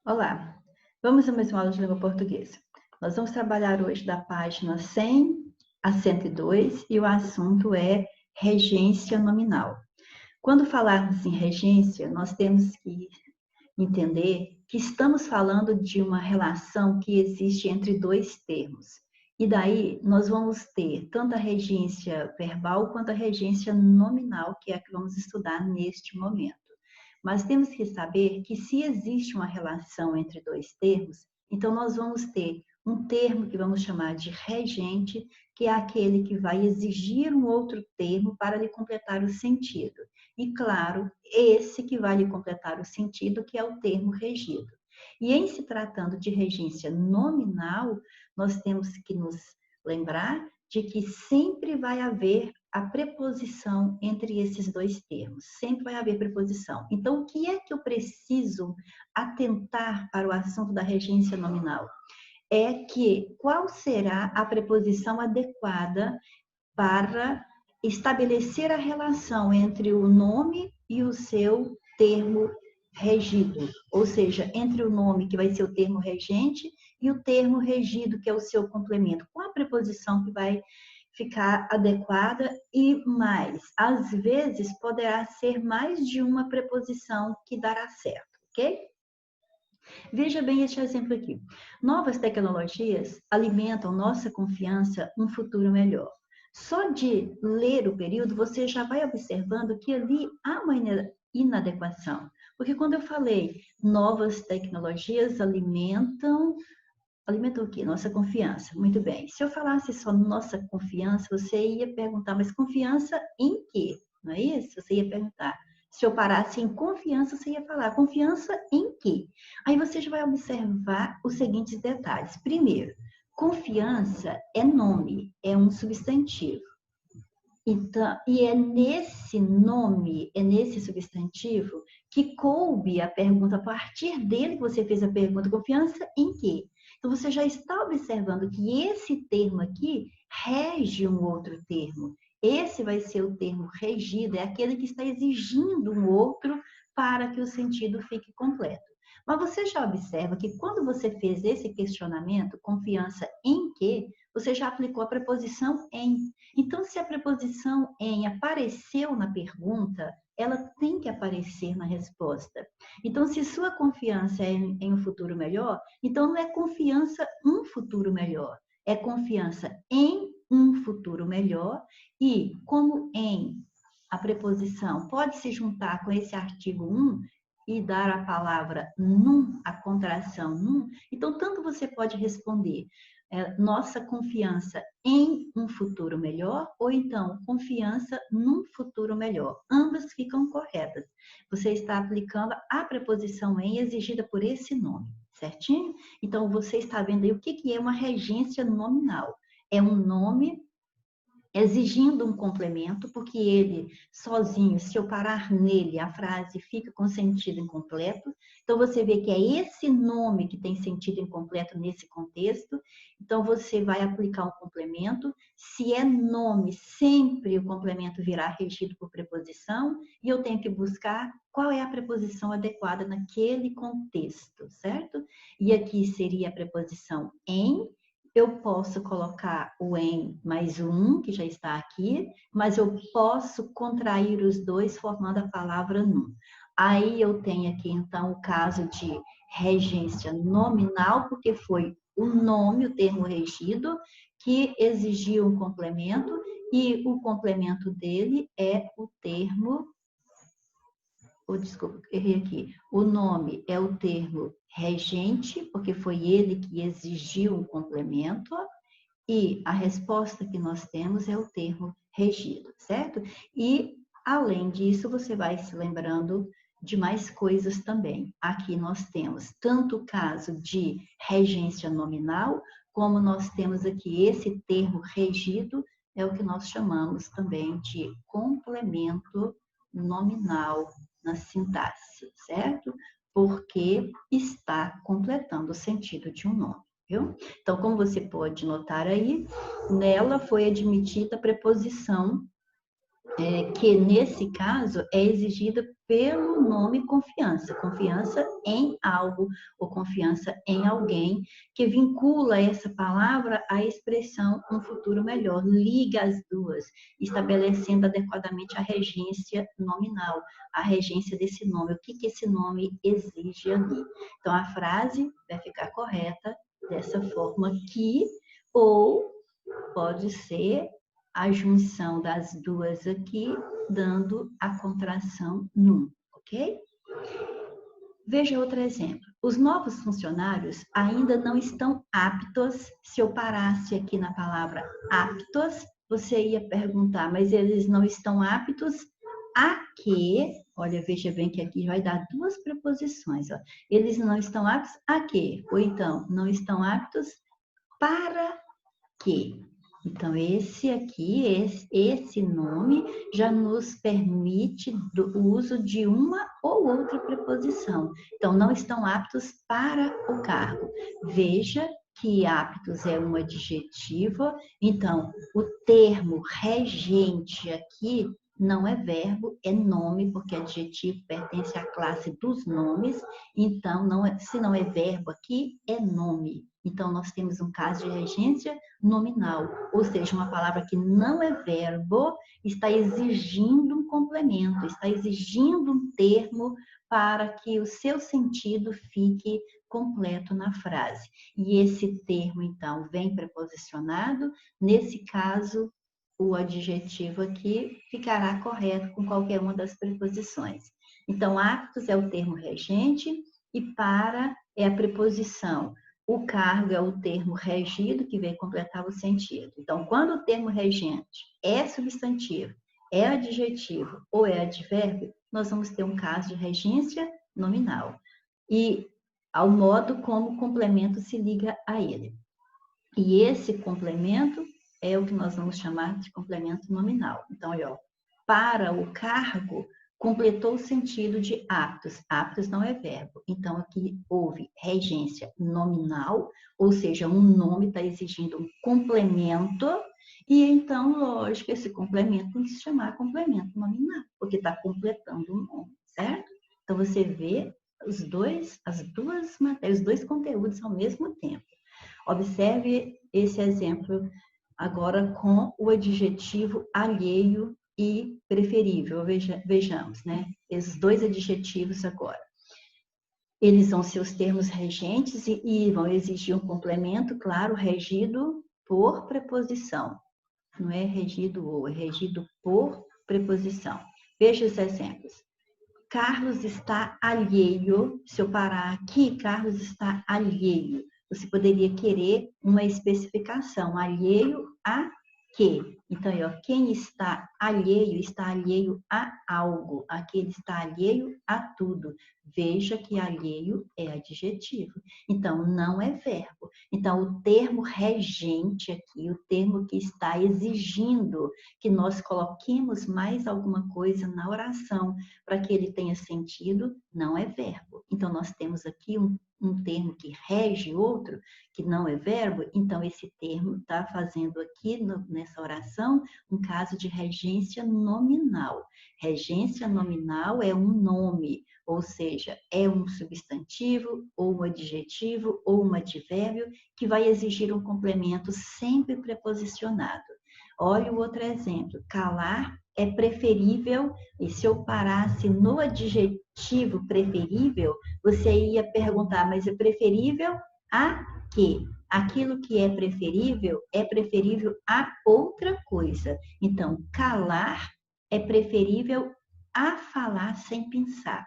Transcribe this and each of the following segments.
Olá, vamos a mais uma aula de língua portuguesa. Nós vamos trabalhar hoje da página 100 a 102 e o assunto é regência nominal. Quando falarmos em regência, nós temos que entender que estamos falando de uma relação que existe entre dois termos. E daí nós vamos ter tanto a regência verbal quanto a regência nominal, que é a que vamos estudar neste momento. Mas temos que saber que se existe uma relação entre dois termos, então nós vamos ter um termo que vamos chamar de regente, que é aquele que vai exigir um outro termo para lhe completar o sentido. E, claro, esse que vai lhe completar o sentido, que é o termo regido. E em se tratando de regência nominal, nós temos que nos lembrar de que sempre vai haver a preposição entre esses dois termos. Sempre vai haver preposição. Então, o que é que eu preciso atentar para o assunto da regência nominal? É que qual será a preposição adequada para estabelecer a relação entre o nome e o seu termo regido, ou seja, entre o nome, que vai ser o termo regente, e o termo regido, que é o seu complemento. Qual a preposição que vai ficar adequada e mais? Às vezes, poderá ser mais de uma preposição que dará certo, ok? Veja bem este exemplo aqui. Novas tecnologias alimentam nossa confiança um futuro melhor. Só de ler o período, você já vai observando que ali há uma inadequação. Porque quando eu falei novas tecnologias alimentam o quê? Nossa confiança. Muito bem. Se eu falasse só nossa confiança, você ia perguntar, mas confiança em quê? Não é isso? Você ia perguntar. Se eu parasse em confiança, você ia falar confiança em quê? Aí você já vai observar os seguintes detalhes. Primeiro, confiança é nome, é um substantivo. Então, e é nesse nome, é nesse substantivo que coube a pergunta, a partir dele que você fez a pergunta, confiança em quê? Então, você já está observando que esse termo aqui rege um outro termo. Esse vai ser o termo regido, é aquele que está exigindo um outro para que o sentido fique completo. Mas você já observa que quando você fez esse questionamento, confiança em quê, você já aplicou a preposição em. Então, se a preposição em apareceu na pergunta, ela tem que aparecer na resposta. Então, se sua confiança é em um futuro melhor, então não é confiança um futuro melhor, é confiança em um futuro melhor e como em a preposição pode se juntar com esse artigo e dar a palavra num, a contração num, então tanto você pode responder nossa confiança em um futuro melhor ou então confiança num futuro melhor. Ambas ficam corretas. Você está aplicando a preposição em exigida por esse nome, certinho? Então você está vendo aí o que é uma regência nominal. É um nome exigindo um complemento, porque ele sozinho, se eu parar nele, a frase fica com sentido incompleto. Então, você vê que é esse nome que tem sentido incompleto nesse contexto. Então, você vai aplicar um complemento. Se é nome, sempre o complemento virá regido por preposição, e eu tenho que buscar qual é a preposição adequada naquele contexto, certo? E aqui seria a preposição em. Eu posso colocar o em mais um, que já está aqui, mas eu posso contrair os dois formando a palavra num. Aí eu tenho aqui, então, o caso de regência nominal, porque foi o nome, o termo regido, que exigiu um complemento, e o complemento dele é o termo desculpa, errei aqui. O nome é o termo regente, porque foi ele que exigiu um complemento, e a resposta que nós temos é o termo regido, certo? E, além disso, você vai se lembrando de mais coisas também. Aqui nós temos tanto o caso de regência nominal, como nós temos aqui esse termo regido, é o que nós chamamos também de complemento nominal na sintaxe, certo? Porque está completando o sentido de um nome, viu? Então, como você pode notar aí, nela foi admitida a preposição que, nesse caso, é exigida pelo nome confiança. Confiança em algo ou confiança em alguém, que vincula essa palavra à expressão um futuro melhor. Liga as duas, estabelecendo adequadamente a regência nominal, a regência desse nome, o que esse nome exige ali. Então, a frase vai ficar correta dessa forma aqui, ou pode ser a junção das duas aqui, dando a contração num, ok? Veja outro exemplo. Os novos funcionários ainda não estão aptos. Se eu parasse aqui na palavra aptos, você ia perguntar, mas eles não estão aptos a quê? Olha, veja bem que aqui vai dar duas preposições. Ó. Eles não estão aptos a quê? Ou então, não estão aptos para quê? Então, esse aqui, esse nome já nos permite o uso de uma ou outra preposição. Então, não estão aptos para o cargo. Veja que aptos é um adjetivo. Então, o termo regente aqui não é verbo, é nome, porque adjetivo pertence à classe dos nomes. Então, se não é verbo aqui, é nome. Então, nós temos um caso de regência nominal, ou seja, uma palavra que não é verbo, está exigindo um complemento, está exigindo um termo para que o seu sentido fique completo na frase. E esse termo, então, vem preposicionado. Nesse caso, o adjetivo aqui ficará correto com qualquer uma das preposições. Então, aptos é o termo regente e para é a preposição. O cargo é o termo regido, que vem completar o sentido. Então, quando o termo regente é substantivo, é adjetivo ou é advérbio, nós vamos ter um caso de regência nominal. E ao modo como o complemento se liga a ele. E esse complemento é o que nós vamos chamar de complemento nominal. Então, olha, para o cargo, completou o sentido de aptos. Aptos não é verbo. Então, aqui houve regência nominal, ou seja, um nome está exigindo um complemento, e então, lógico, esse complemento tem que se chamar complemento nominal, porque está completando um nome, certo? Então, você vê os dois conteúdos ao mesmo tempo. Observe esse exemplo agora com o adjetivo alheio e preferível. Vejamos, né? Esses dois adjetivos agora. Eles vão ser os termos regentes e vão exigir um complemento, claro, regido por preposição. Não é regido ou, é regido por preposição. Veja os exemplos. Carlos está alheio. Se eu parar aqui, Carlos está alheio. Você poderia querer uma especificação. Alheio a quê? Então, quem está alheio a algo. Aqui ele está alheio a tudo. Veja que alheio é adjetivo. Então, não é verbo. Então, o termo regente aqui, o termo que está exigindo que nós coloquemos mais alguma coisa na oração para que ele tenha sentido, não é verbo. Então, nós temos aqui um termo que rege outro, que não é verbo, então esse termo está fazendo aqui nessa oração um caso de regência nominal. Regência nominal é um nome, ou seja, é um substantivo, ou um adjetivo, ou um advérbio, que vai exigir um complemento sempre preposicionado. Olha o outro exemplo. Calar é preferível, e se eu parasse no adjetivo preferível, você ia perguntar, mas é preferível a quê? Aquilo que é preferível a outra coisa. Então, calar é preferível a falar sem pensar.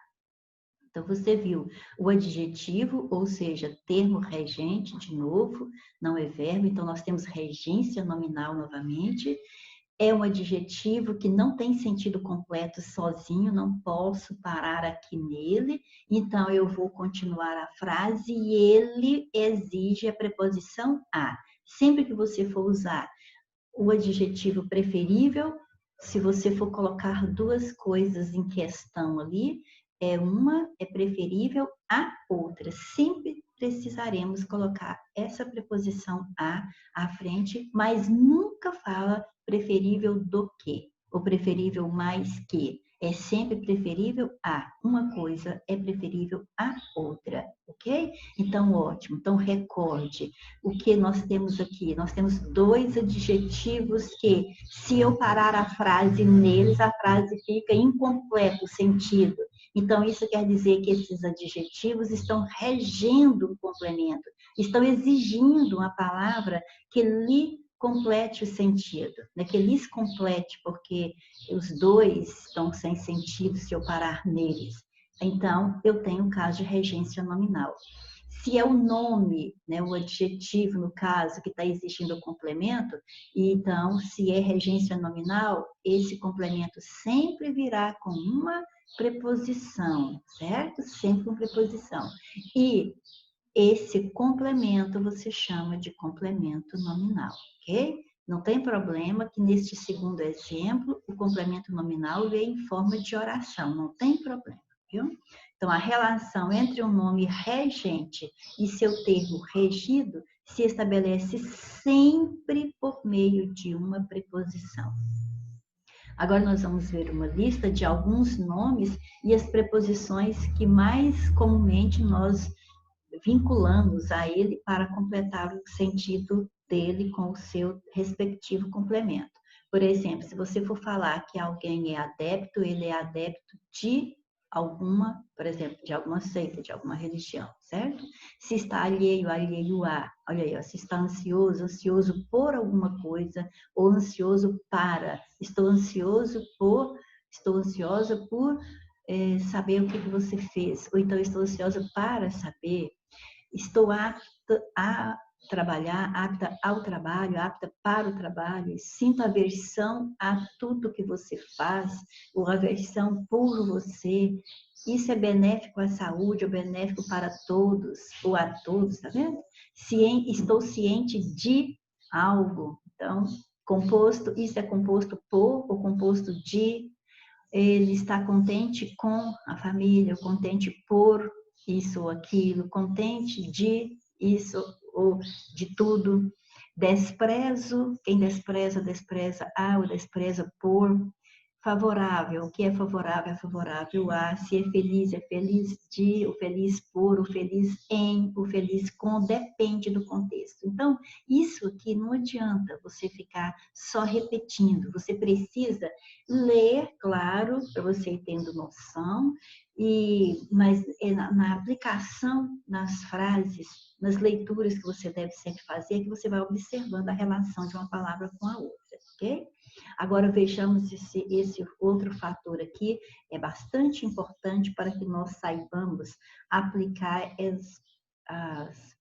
Então, você viu o adjetivo, ou seja, termo regente, de novo, não é verbo, então nós temos regência nominal novamente. É um adjetivo que não tem sentido completo sozinho, não posso parar aqui nele, então eu vou continuar a frase e ele exige a preposição a. Sempre que você for usar o adjetivo preferível, se você for colocar duas coisas em questão ali, uma é preferível à outra. Sempre precisaremos colocar essa preposição a à frente, mas nunca fala preferível do que, ou preferível mais que. é sempre preferível a. Uma coisa é preferível a outra, ok? Então, ótimo. Então, recorde o que nós temos aqui. Nós temos dois adjetivos que, se eu parar a frase neles, a frase fica incompleto o sentido. Então, isso quer dizer que esses adjetivos estão regendo o complemento, estão exigindo uma palavra que lhe complete o sentido, né? Que lhes complete, porque os dois estão sem sentido se eu parar neles. Então, eu tenho o caso de regência nominal. Se é o nome, né, o adjetivo, no caso, que está exigindo o complemento, então, se é regência nominal, esse complemento sempre virá com uma preposição, certo? Sempre com preposição. E esse complemento você chama de complemento nominal, ok? Não tem problema que neste segundo exemplo o complemento nominal veio em forma de oração, não tem problema, viu? Então, a relação entre o nome regente e seu termo regido se estabelece sempre por meio de uma preposição. Agora nós vamos ver uma lista de alguns nomes e as preposições que mais comumente nós vinculamos a ele para completar o sentido dele com o seu respectivo complemento. Por exemplo, se você for falar que alguém é adepto, ele é adepto de alguma, por exemplo, de alguma seita, de alguma religião, certo? Se está alheio, alheio a, olha aí, ó, se está ansioso, ansioso por alguma coisa, ou ansioso para, estou ansiosa por saber o que você fez, ou então estou ansiosa para saber. Estou apta a trabalhar, apta ao trabalho, apta para o trabalho. Sinto aversão a tudo que você faz, ou aversão por você. Isso é benéfico à saúde, ou benéfico para todos, ou a todos, tá vendo? Estou ciente de algo. Então, composto, isso é composto por, ou composto de. Ele está contente com a família, contente por isso ou aquilo, contente de isso ou de tudo. Desprezo, quem despreza, despreza a, ou despreza por. Favorável, o que é favorável a. Se é feliz de, o feliz por, o feliz em, o feliz com, depende do contexto. Então, isso aqui não adianta você ficar só repetindo, você precisa ler, claro, para você ir tendo noção, mas na aplicação nas frases, nas leituras que você deve sempre fazer, que você vai observando a relação de uma palavra com a outra, ok? Agora vejamos esse outro fator aqui, é bastante importante para que nós saibamos aplicar as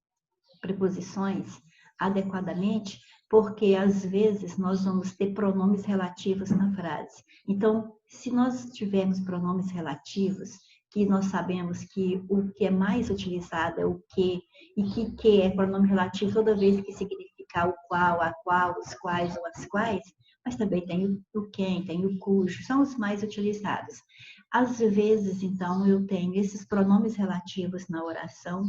preposições adequadamente, porque às vezes nós vamos ter pronomes relativos na frase. Então, se nós tivermos pronomes relativos, que nós sabemos que o que é mais utilizado é o que, e que é pronome relativo toda vez que significar o qual, a qual, os quais ou as quais, mas também tem o quem, tem o cujo, são os mais utilizados. Às vezes, então, eu tenho esses pronomes relativos na oração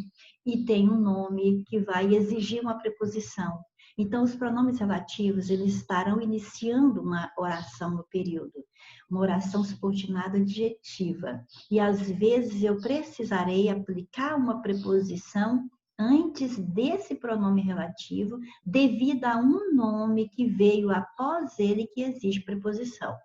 e tem um nome que vai exigir uma preposição. Então, os pronomes relativos, eles estarão iniciando uma oração no período, uma oração subordinada adjetiva. E, às vezes, eu precisarei aplicar uma preposição antes desse pronome relativo, devido a um nome que veio após ele que exige preposição.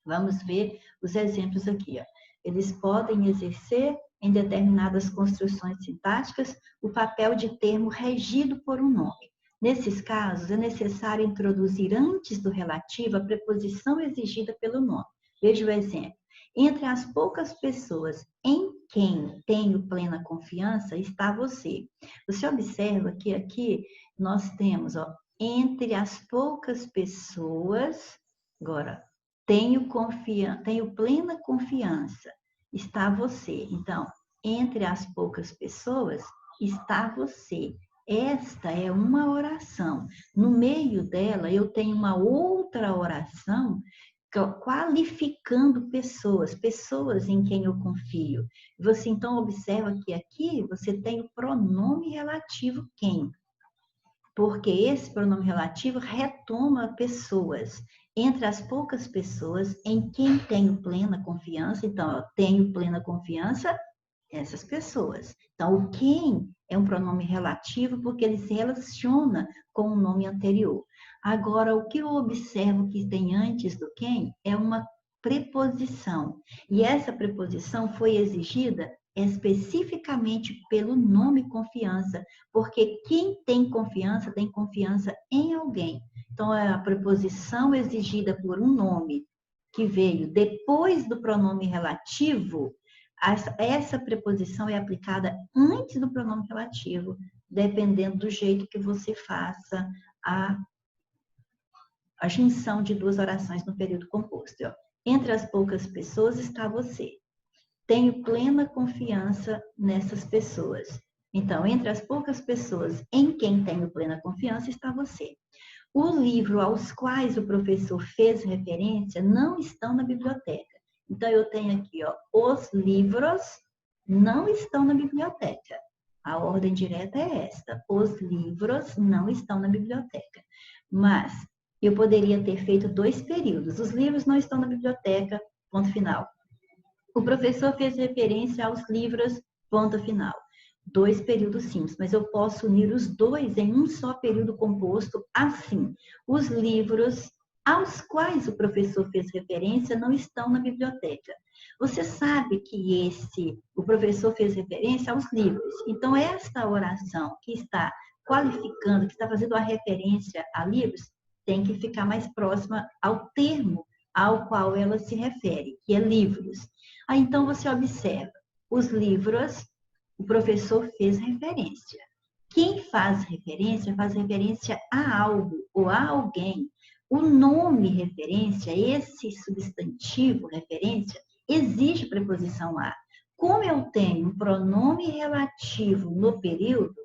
Vamos ver os exemplos aqui, ó. Eles podem exercer, em determinadas construções sintáticas, o papel de termo regido por um nome. Nesses casos, é necessário introduzir antes do relativo a preposição exigida pelo nome. Veja o exemplo. Entre as poucas pessoas em quem tenho plena confiança está você. Você observa que aqui nós temos, ó, entre as poucas pessoas, agora, tenho plena confiança, está você. Então, entre as poucas pessoas está você. Esta é uma oração. No meio dela, eu tenho uma outra oração qualificando pessoas em quem eu confio. Você então observa que aqui você tem o pronome relativo quem, porque esse pronome relativo retoma pessoas entre as poucas pessoas em quem tenho plena confiança. Então, eu tenho plena confiança essas pessoas. Então, o quem é um pronome relativo porque ele se relaciona com o nome anterior. Agora, o que eu observo que tem antes do quem é uma preposição. E essa preposição foi exigida especificamente pelo nome confiança, porque quem tem confiança em alguém. Então, é a preposição exigida por um nome que veio depois do pronome relativo. Essa preposição é aplicada antes do pronome relativo, dependendo do jeito que você faça a junção de duas orações no período composto. Ó. Entre as poucas pessoas está você. Tenho plena confiança nessas pessoas. Então, entre as poucas pessoas em quem tenho plena confiança está você. O livro aos quais o professor fez referência não estão na biblioteca. Então, eu tenho aqui, ó, os livros não estão na biblioteca. A ordem direta é esta. Os livros não estão na biblioteca. Mas eu poderia ter feito 2 períodos. Os livros não estão na biblioteca, ponto final. O professor fez referência aos livros, ponto final. 2 períodos simples, mas eu posso unir os 2 em um só período composto assim. Os livros aos quais o professor fez referência não estão na biblioteca. Você sabe que o professor fez referência aos livros. Então, esta oração que está qualificando, que está fazendo a referência a livros, tem que ficar mais próxima ao termo ao qual ela se refere, que é livros. Aí, então, você observa, os livros, o professor fez referência. Quem faz referência a algo ou a alguém. O nome referência, esse substantivo referência, exige preposição a. Como eu tenho um pronome relativo no período,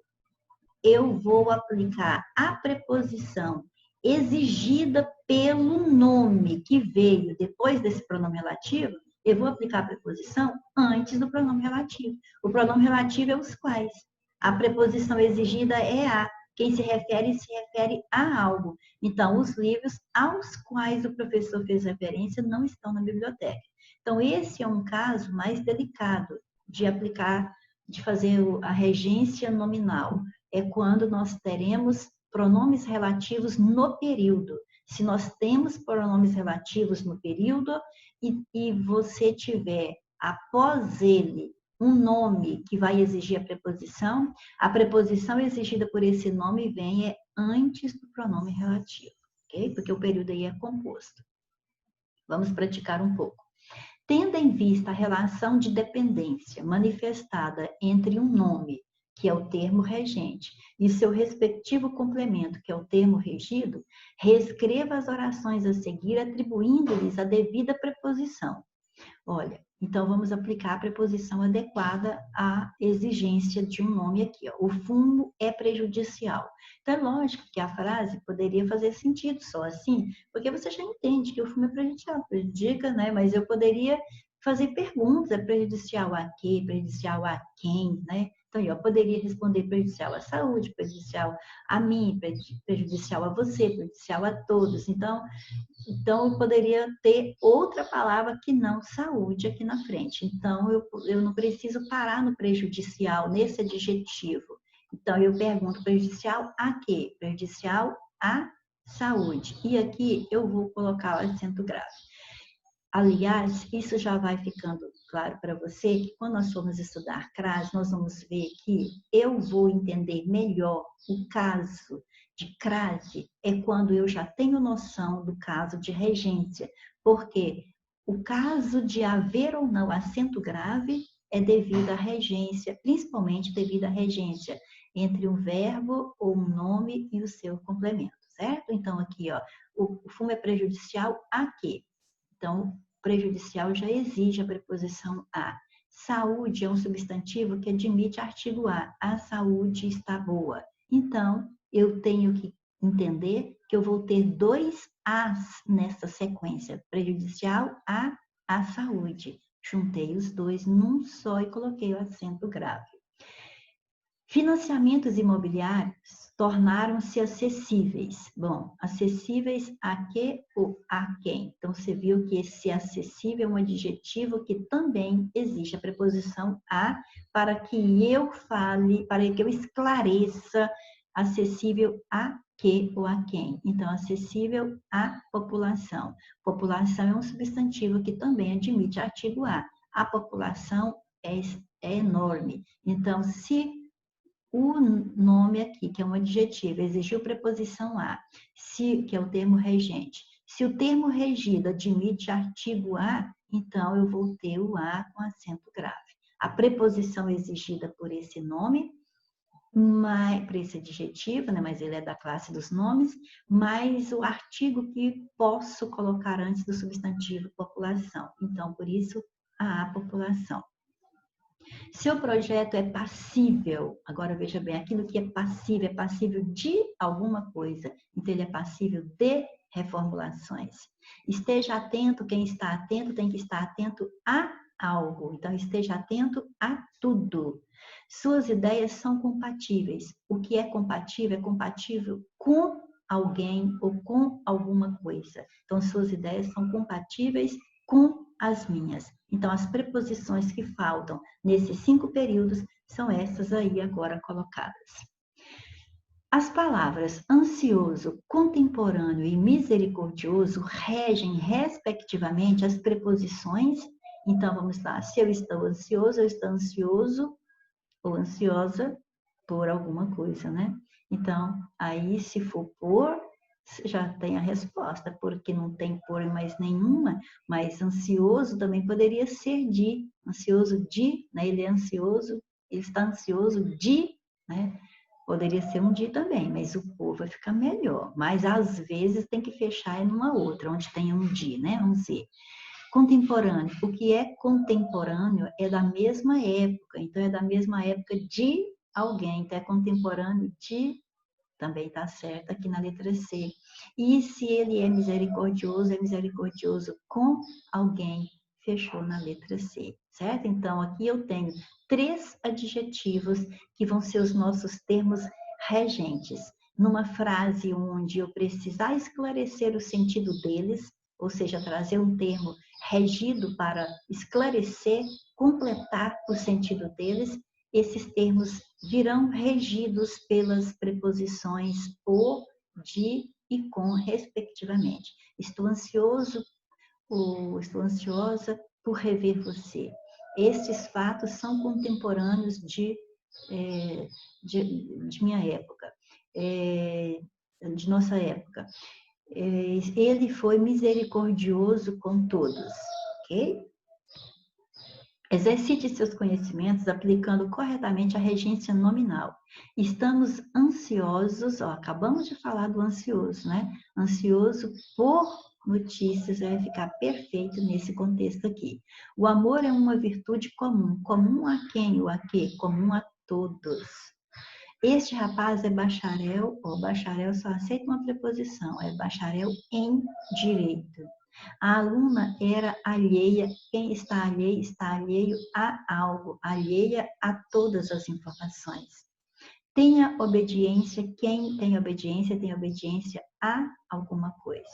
eu vou aplicar a preposição exigida pelo nome que veio depois desse pronome relativo, eu vou aplicar a preposição antes do pronome relativo. O pronome relativo é os quais. A preposição exigida é a. Quem se refere a algo. Então, os livros aos quais o professor fez referência não estão na biblioteca. Então, esse é um caso mais delicado de aplicar, de fazer a regência nominal. É quando nós teremos pronomes relativos no período. Se nós temos pronomes relativos no período e você tiver após ele um nome que vai exigir a preposição exigida por esse nome vem antes do pronome relativo, ok? Porque o período aí é composto. Vamos praticar um pouco. Tendo em vista a relação de dependência manifestada entre um nome, que é o termo regente, e seu respectivo complemento, que é o termo regido, reescreva as orações a seguir atribuindo-lhes a devida preposição. Olha, então vamos aplicar a preposição adequada à exigência de um nome aqui. Ó. O fumo é prejudicial. Então é lógico que a frase poderia fazer sentido só assim, porque você já entende que o fumo é prejudicial, prejudica, né? Mas eu poderia fazer perguntas, é prejudicial a quê, prejudicial a quem, né? Então, eu poderia responder prejudicial à saúde, prejudicial a mim, prejudicial a você, prejudicial a todos. Então, eu poderia ter outra palavra que não saúde aqui na frente. Então, eu não preciso parar no prejudicial, nesse adjetivo. Então, eu pergunto prejudicial a quê? Prejudicial à saúde. E aqui eu vou colocar o acento grave. Aliás, isso já vai ficando claro para você que quando nós formos estudar crase, nós vamos ver que eu vou entender melhor o caso de crase é quando eu já tenho noção do caso de regência, porque o caso de haver ou não acento grave é devido à regência, principalmente devido à regência entre um verbo ou um nome e o seu complemento, certo? Então, aqui, ó, o fumo é prejudicial a quê? Então, prejudicial já exige a preposição a. Saúde é um substantivo que admite artigo a. A saúde está boa. Então, eu tenho que entender que eu vou ter 2 as nessa sequência. Prejudicial a saúde. Juntei os 2 num só e coloquei o acento grave. Financiamentos imobiliários tornaram-se acessíveis. Bom, acessíveis a quê ou a quem? Então, você viu que esse acessível é um adjetivo que também existe a preposição a para que eu fale, para que eu esclareça acessível a que ou a quem. Então, acessível à população. População é um substantivo que também admite artigo a. A população é enorme. Então, se o nome aqui, que é um adjetivo, exigiu preposição a, que é o termo regente. Se o termo regido admite artigo a, então eu vou ter o a com acento grave. A preposição exigida por esse nome, por esse adjetivo, né, mas ele é da classe dos nomes, mais o artigo que posso colocar antes do substantivo população. Então, por isso, a população. Seu projeto é passível, agora veja bem, aquilo que é passível de alguma coisa, então ele é passível de reformulações. Esteja atento, quem está atento tem que estar atento a algo, então esteja atento a tudo. Suas ideias são compatíveis. O que é compatível com alguém ou com alguma coisa. Então, suas ideias são compatíveis com as minhas. Então, as preposições que faltam nesses 5 períodos são essas aí agora colocadas. As palavras ansioso, contemporâneo e misericordioso regem, respectivamente, as preposições. Então, vamos lá. Se eu estou ansioso, eu estou ansioso ou ansiosa por alguma coisa, né? Então, aí, se for por, já tem a resposta, porque não tem por mais nenhuma, mas ansioso também poderia ser de, ansioso de, né? Ele é ansioso, ele está ansioso de, né? Poderia ser um de também, mas o por vai ficar melhor. Mas às vezes tem que fechar em uma outra, onde tem um de, né? Um z. Contemporâneo. O que é contemporâneo é da mesma época, então é da mesma época de alguém, então é contemporâneo de, também está certo aqui na letra C. E se ele é misericordioso com alguém, fechou na letra C, certo? Então aqui eu tenho 3 adjetivos que vão ser os nossos termos regentes. Numa frase onde eu precisar esclarecer o sentido deles, ou seja, trazer um termo regido para esclarecer, completar o sentido deles, esses termos virão regidos pelas preposições o, de e com, respectivamente. Estou ansioso ou estou ansiosa por rever você. Estes fatos são contemporâneos de minha época, de nossa época. Ele foi misericordioso com todos, ok? Exercite seus conhecimentos aplicando corretamente a regência nominal. Estamos ansiosos, acabamos de falar do ansioso, né? Ansioso por notícias, vai ficar perfeito nesse contexto aqui. O amor é uma virtude comum. Comum a quem ou a quê? Comum a todos. Este rapaz é bacharel, bacharel só aceita uma preposição, é bacharel em direito. A aluna era alheia, quem está alheio a algo, alheia a todas as informações. Tenha obediência, quem tem obediência a alguma coisa.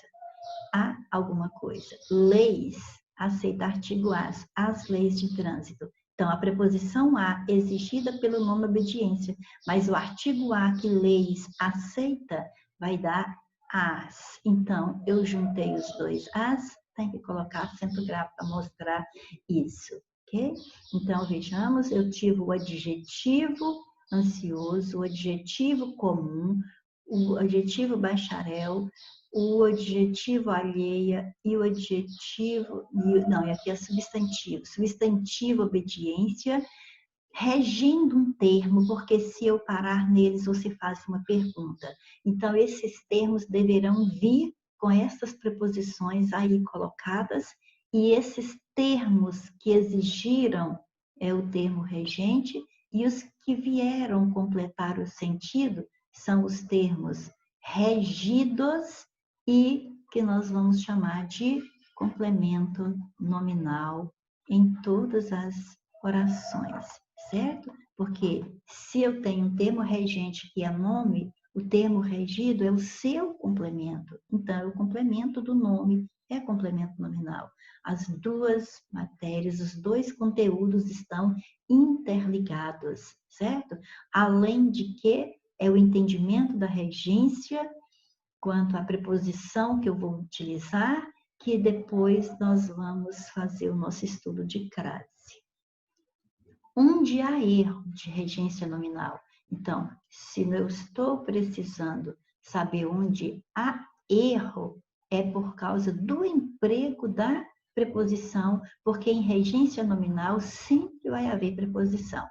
A alguma coisa. Leis, aceita artigo as leis de trânsito. Então, a preposição a exigida pelo nome obediência, mas o artigo a que leis aceita vai dar as. Então, eu juntei os dois as, tem que colocar acento grave para mostrar isso, ok? Então, vejamos, eu tive o adjetivo ansioso, o adjetivo comum, o adjetivo bacharel, o adjetivo alheia e o adjetivo, não, e aqui é substantivo. Substantivo obediência, regindo um termo, porque se eu parar neles, você faz uma pergunta. Então, esses termos deverão vir com essas preposições aí colocadas, e esses termos que exigiram o termo regente, e os que vieram completar o sentido são os termos regidos e que nós vamos chamar de complemento nominal em todas as orações, certo? Porque se eu tenho um termo regente que é nome, o termo regido é o seu complemento. Então, é o complemento do nome, é complemento nominal. As duas matérias, os dois conteúdos estão interligados, certo? Além de que é o entendimento da regência quanto à preposição que eu vou utilizar, que depois nós vamos fazer o nosso estudo de crase. Onde há erro de regência nominal? Então, se eu estou precisando saber onde há erro, é por causa do emprego da preposição, porque em regência nominal sempre vai haver preposição.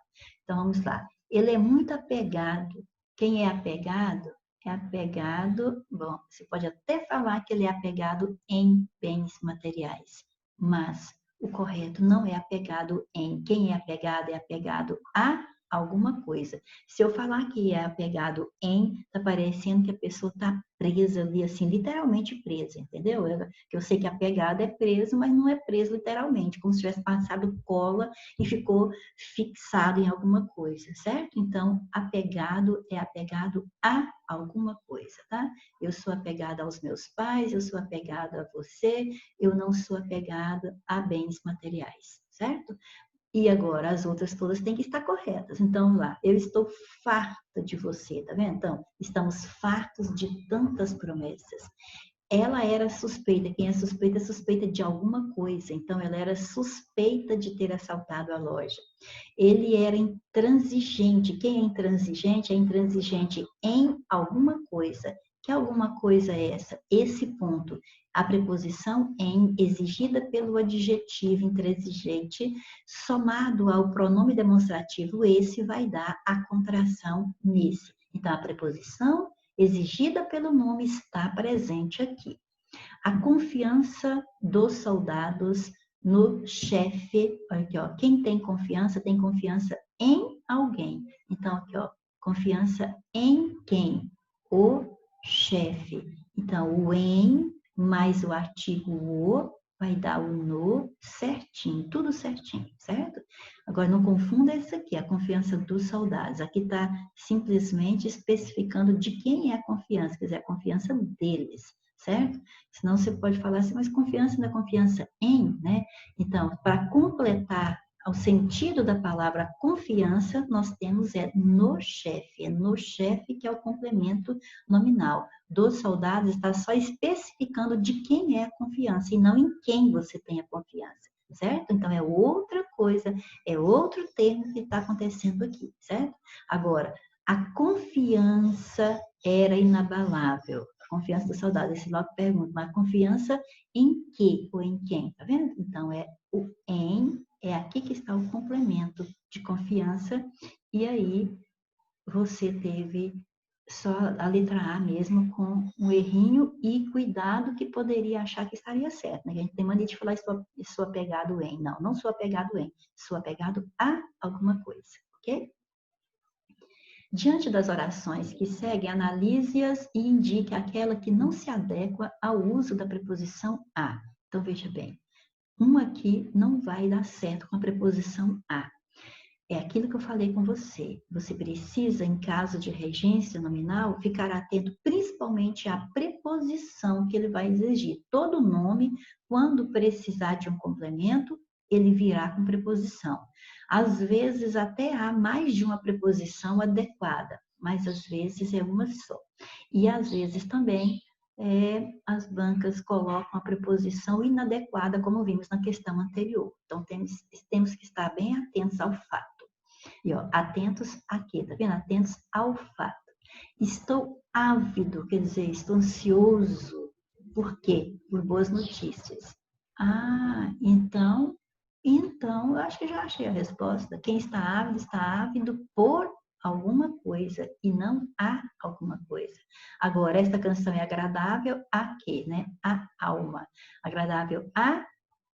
Então, vamos lá. Ele é muito apegado. Quem é apegado? É apegado, bom, você pode até falar que ele é apegado em bens materiais, mas o correto não é apegado em. Quem é apegado a alguma coisa. Se eu falar que é apegado em, tá parecendo que a pessoa tá presa ali, assim, literalmente presa, entendeu? Eu sei que apegado é preso, mas não é preso literalmente, como se tivesse passado cola e ficou fixado em alguma coisa, certo? Então, apegado é apegado a alguma coisa, tá? Eu sou apegada aos meus pais, eu sou apegada a você, eu não sou apegada a bens materiais, certo? E agora as outras todas têm que estar corretas. Então, lá, eu estou farta de você, tá vendo? Então, estamos fartos de tantas promessas. Ela era suspeita, quem é suspeita de alguma coisa, então ela era suspeita de ter assaltado a loja. Ele era intransigente, quem é intransigente? É intransigente em alguma coisa. Que alguma coisa é essa? Esse ponto. A preposição em, exigida pelo adjetivo intransigente, somado ao pronome demonstrativo esse, vai dar a contração nesse. Então, a preposição exigida pelo nome está presente aqui. A confiança dos soldados no chefe. Olha aqui, ó. Quem tem confiança em alguém. Então, aqui, ó, confiança em quem? O chefe. Então, o em mais o artigo o vai dar o no certinho, tudo certinho, certo? Agora, não confunda isso aqui, a confiança dos soldados. Aqui está simplesmente especificando de quem é a confiança, quer dizer, a confiança deles, certo? Senão você pode falar assim, mas confiança não é confiança em, né? Então, para completar o sentido da palavra confiança, nós temos no chefe que é o complemento nominal. Dos soldados está só especificando de quem é a confiança e não em quem você tem a confiança, certo? Então, é outra coisa, é outro termo que está acontecendo aqui, certo? Agora, a confiança era inabalável. A confiança do soldado, esse logo pergunta, mas confiança em que ou em quem? Tá vendo? Então, é o em, é aqui que está o complemento de confiança, e aí você teve só a letra A mesmo com um errinho e cuidado que poderia achar que estaria certo, né? A gente tem mania de falar sou apegado em. Não, não sou apegado em. Sou apegado a alguma coisa, ok? Diante das orações que seguem, analise-as e indique aquela que não se adequa ao uso da preposição a. Então, veja bem, aqui não vai dar certo com a preposição a. É aquilo que eu falei com você. Você precisa, em caso de regência nominal, ficar atento principalmente à preposição que ele vai exigir. Todo nome, quando precisar de um complemento, ele virá com preposição. Às vezes até há mais de uma preposição adequada, mas às vezes é uma só. E às vezes também as bancas colocam a preposição inadequada, como vimos na questão anterior. Então, temos que estar bem atentos ao fato. E, ó, atentos a quê? Tá vendo? Atentos ao fato. Estou ávido, quer dizer, estou ansioso. Por quê? Por boas notícias. Ah, então, eu acho que já achei a resposta. Quem está ávido por alguma coisa e não a alguma coisa. Agora, esta canção é agradável a quê, né? A alma. Agradável a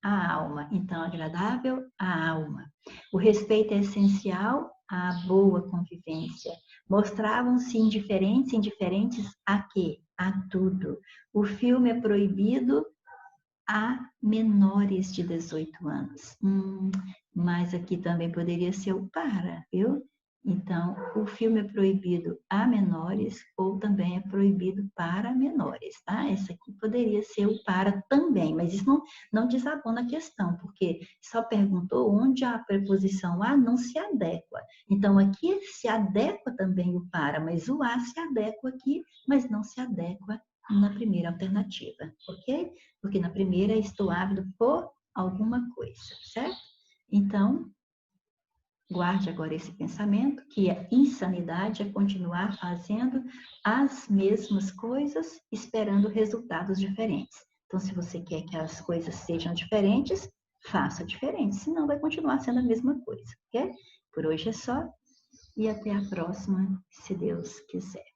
alma. Então, agradável a alma. O respeito é essencial à boa convivência. Mostravam-se indiferentes a quê? A tudo. O filme é proibido a menores de 18 anos. Mas aqui também poderia ser o para, viu? Então, o filme é proibido a menores ou também é proibido para menores, tá? Esse aqui poderia ser o para também, mas isso não desabona a questão, porque só perguntou onde a preposição a não se adequa. Então, aqui se adequa também o para, mas o a se adequa aqui, mas não se adequa na primeira alternativa, ok? Porque na primeira estou ávido por alguma coisa, certo? Então, guarde agora esse pensamento, que a insanidade é continuar fazendo as mesmas coisas, esperando resultados diferentes. Então, se você quer que as coisas sejam diferentes, faça diferente, senão vai continuar sendo a mesma coisa, ok? Por hoje é só e até a próxima, se Deus quiser.